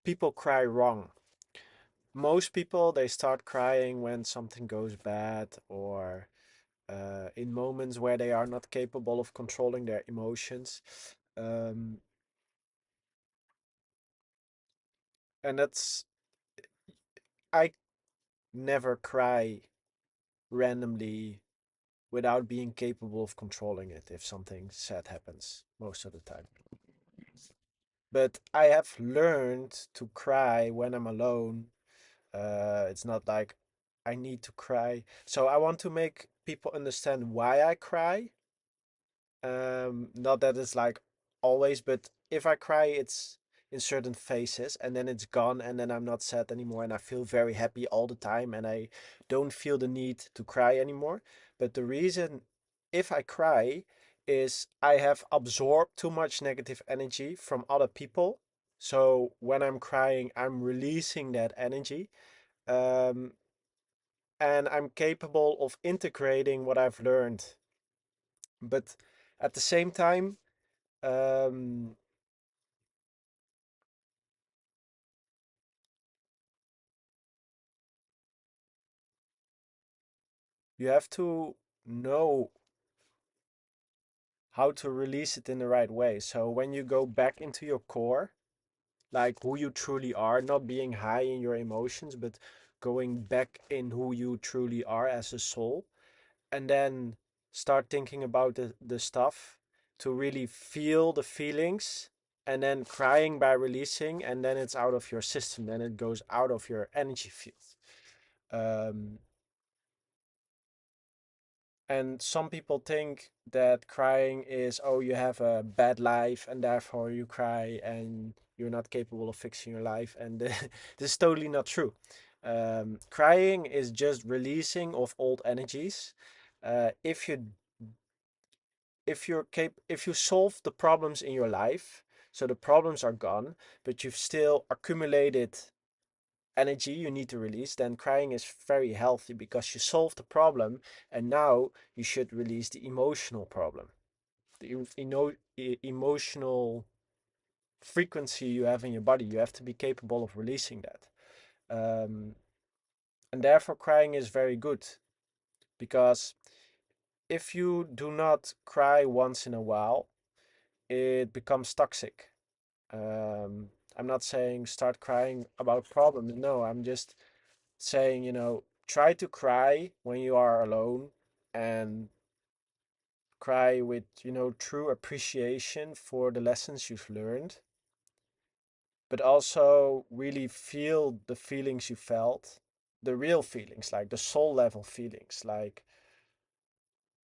people cry wrong. Most people, they start crying when something goes bad, or in moments where they are not capable of controlling their emotions. Um, and that's, I never cry randomly without being capable of controlling it if something sad happens most of the time. But I have learned to cry when I'm alone. It's not like I need to cry. So I want to make people understand why I cry. Not that it's like always, but if I cry, it's in certain phases and then it's gone and then I'm not sad anymore and I feel very happy all the time and I don't feel the need to cry anymore. But the reason if I cry is I have absorbed too much negative energy from other people. So when I'm crying, I'm releasing that energy. Um, and I'm capable of integrating what I've learned. But at the same time, um, you have to know how to release it in the right way. So when you go back into your core, like who you truly are, not being high in your emotions, but going back in who you truly are as a soul, and then start thinking about the stuff to really feel the feelings and then crying by releasing, and then it's out of your system, then it goes out of your energy field. Um, And some people think that crying is, oh, you have a bad life and therefore you cry and you're not capable of fixing your life. And this is totally not true. Crying is just releasing of old energies. If you solve the problems in your life, so the problems are gone, but you've still accumulated energy you need to release, then crying is very healthy because you solved the problem and now you should release the emotional problem, the emotional frequency you have in your body. You have to be capable of releasing that. Um, and therefore, crying is very good because if you do not cry once in a while, it becomes toxic. I'm not saying start crying about problems. No, I'm just saying, try to cry when you are alone and cry with, true appreciation for the lessons you've learned, but also really feel the feelings you felt, the real feelings, like the soul level feelings, like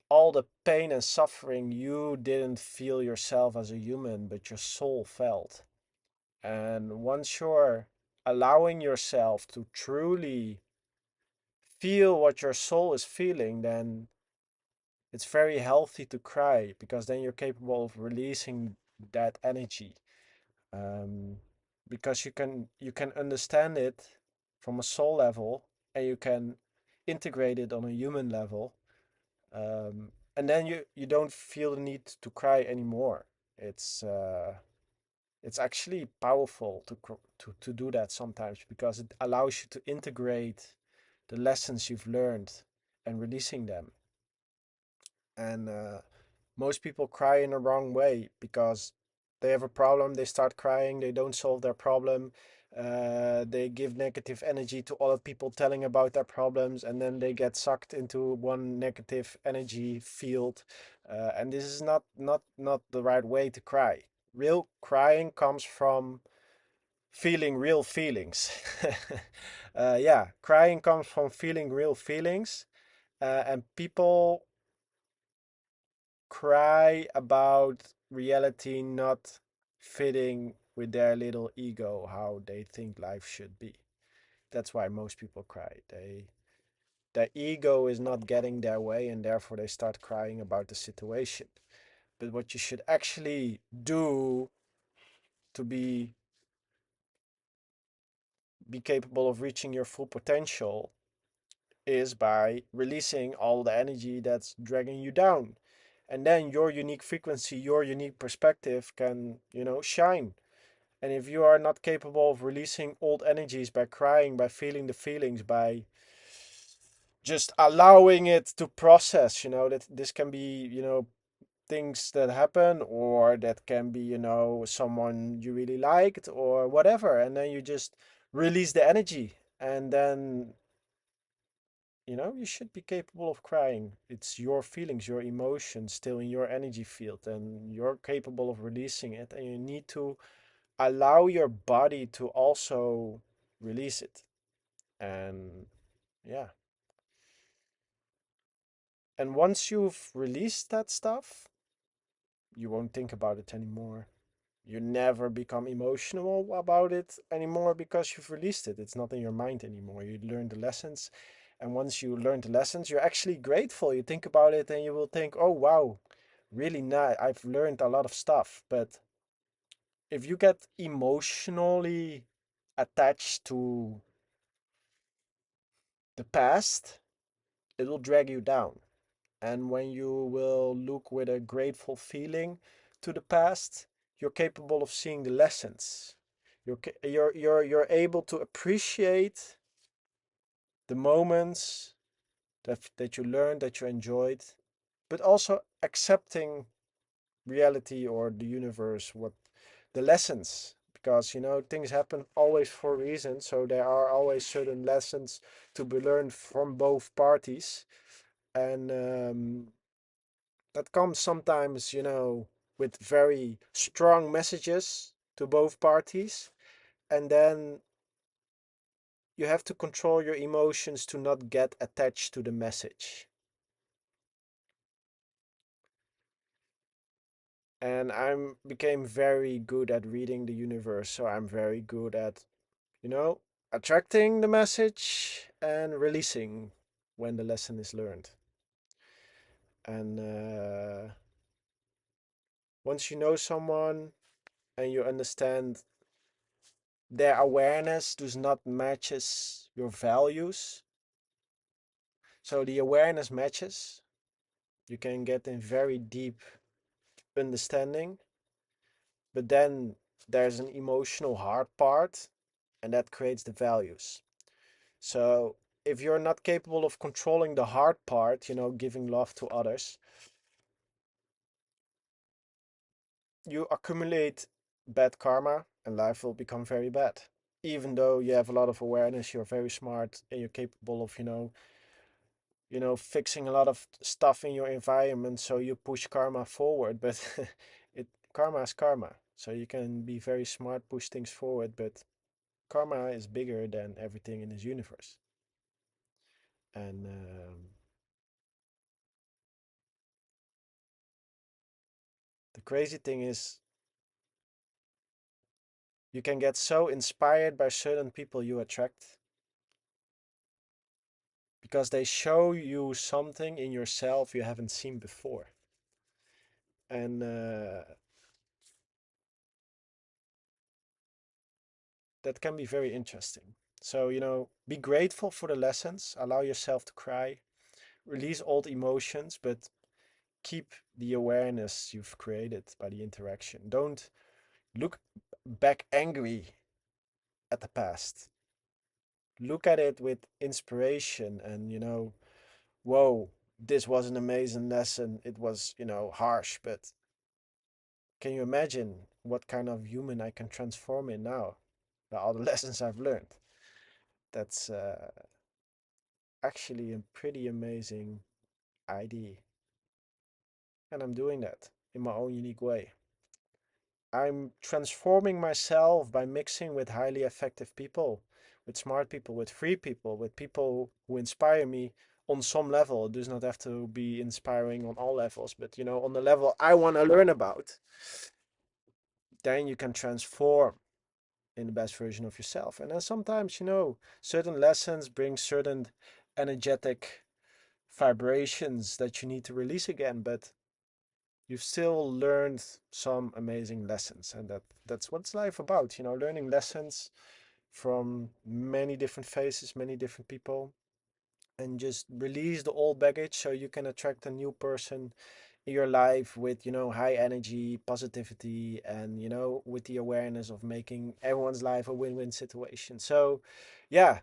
all the pain and suffering you didn't feel yourself as a human, but your soul felt. And once you're allowing yourself to truly feel what your soul is feeling, then it's very healthy to cry because then you're capable of releasing that energy. Um, because you can understand it from a soul level and you can integrate it on a human level. And then you don't feel the need to cry anymore. It's actually powerful to do that sometimes because it allows you to integrate the lessons you've learned and releasing them. And most people cry in the wrong way because they have a problem, they start crying, they don't solve their problem, they give negative energy to other people telling about their problems, and then they get sucked into one negative energy field. And this is not the right way to cry. Real crying comes from feeling real feelings. Yeah, crying comes from feeling real feelings, and people cry about reality not fitting with their little ego, how they think life should be. That's why most people cry. Their ego is not getting their way and therefore they start crying about the situation. But what you should actually do to be capable of reaching your full potential is by releasing all the energy that's dragging you down. And then your unique frequency, your unique perspective can, shine. And if you are not capable of releasing old energies by crying, by feeling the feelings, by just allowing it to process, that this can be, things that happen, or that can be, someone you really liked or whatever. And then you just release the energy. And then, you should be capable of crying. It's your feelings, your emotions still in your energy field, and you're capable of releasing it. And you need to allow your body to also release it. And yeah. And once you've released that stuff, you won't think about it anymore. You never become emotional about it anymore because you've released it. It's not in your mind anymore. You learn the lessons. And once you learn the lessons, you're actually grateful. You think about it and you will think, oh, wow, really nice. I've learned a lot of stuff. But if you get emotionally attached to the past, it will drag you down. And when you will look with a grateful feeling to the past, you're capable of seeing the lessons. You're able to appreciate the moments that you learned, that you enjoyed, but also accepting reality or the universe, what the lessons, because things happen always for a reason. So there are always certain lessons to be learned from both parties. And that comes sometimes, with very strong messages to both parties. And then you have to control your emotions to not get attached to the message. And I became very good at reading the universe. So I'm very good at, you know, attracting the message and releasing when the lesson is learned. And once you know someone and you understand their awareness does not matches your values. So the awareness matches. You can get in very deep understanding, but then there's an emotional hard part, and that creates the values. So if you're not capable of controlling the hard part, giving love to others, you accumulate bad karma and life will become very bad. Even though you have a lot of awareness, you're very smart and you're capable of, fixing a lot of stuff in your environment, so you push karma forward. But it karma is karma, so you can be very smart, push things forward, but karma is bigger than everything in this universe. And the crazy thing is, you can get so inspired by certain people you attract because they show you something in yourself you haven't seen before. And that can be very interesting. So, be grateful for the lessons, allow yourself to cry, release old emotions, but keep the awareness you've created by the interaction. Don't look back angry at the past. Look at it with inspiration and, whoa, this was an amazing lesson. It was, harsh, but can you imagine what kind of human I can transform in now by all the lessons I've learned? That's actually a pretty amazing idea. And I'm doing that in my own unique way. I'm transforming myself by mixing with highly effective people, with smart people, with free people, with people who inspire me on some level. It does not have to be inspiring on all levels, but on the level I want to learn about. Then you can transform in the best version of yourself. And then sometimes, certain lessons bring certain energetic vibrations that you need to release again, but you've still learned some amazing lessons. And that's what's life about, learning lessons from many different faces, many different people, and just release the old baggage so you can attract a new person your life with, high energy, positivity, and, with the awareness of making everyone's life a win-win situation. So, yeah,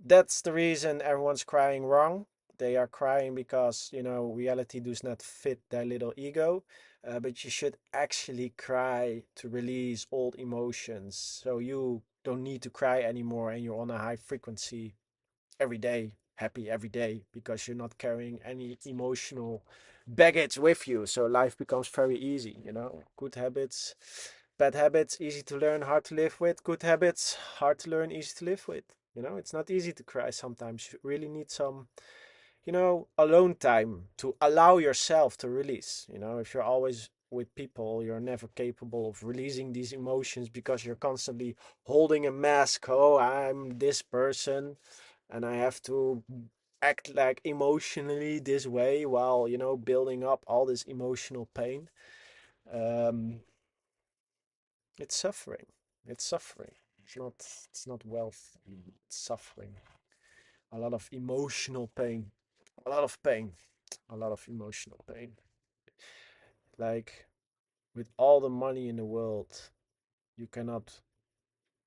that's the reason everyone's crying wrong. They are crying because, reality does not fit their little ego. But you should actually cry to release old emotions. So you don't need to cry anymore and you're on a high frequency every day, happy every day, because you're not carrying any emotional baggage with you. So life becomes very easy, Good habits, bad habits, easy to learn, hard to live with. Good habits, hard to learn, easy to live with. It's not easy to cry sometimes. You really need some, alone time to allow yourself to release. If you're always with people, you're never capable of releasing these emotions because you're constantly holding a mask. Oh, I'm this person and I have to act like emotionally this way while, building up all this emotional pain. Um, it's suffering. It's suffering. It's not wealth. It's suffering. A lot of emotional pain. A lot of pain. A lot of emotional pain. Like with all the money in the world, you cannot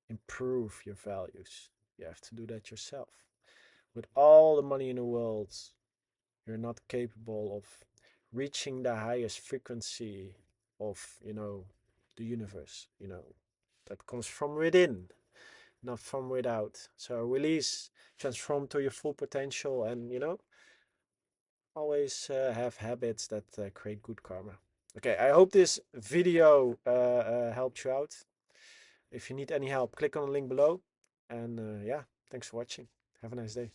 improve your values. You have to do that yourself. With all the money in the world, you're not capable of reaching the highest frequency of, the universe, that comes from within, not from without. So release, transform to your full potential, and, always have habits that create good karma. Okay, I hope this video helped you out. If you need any help, click on the link below. And yeah, thanks for watching. Have a nice day.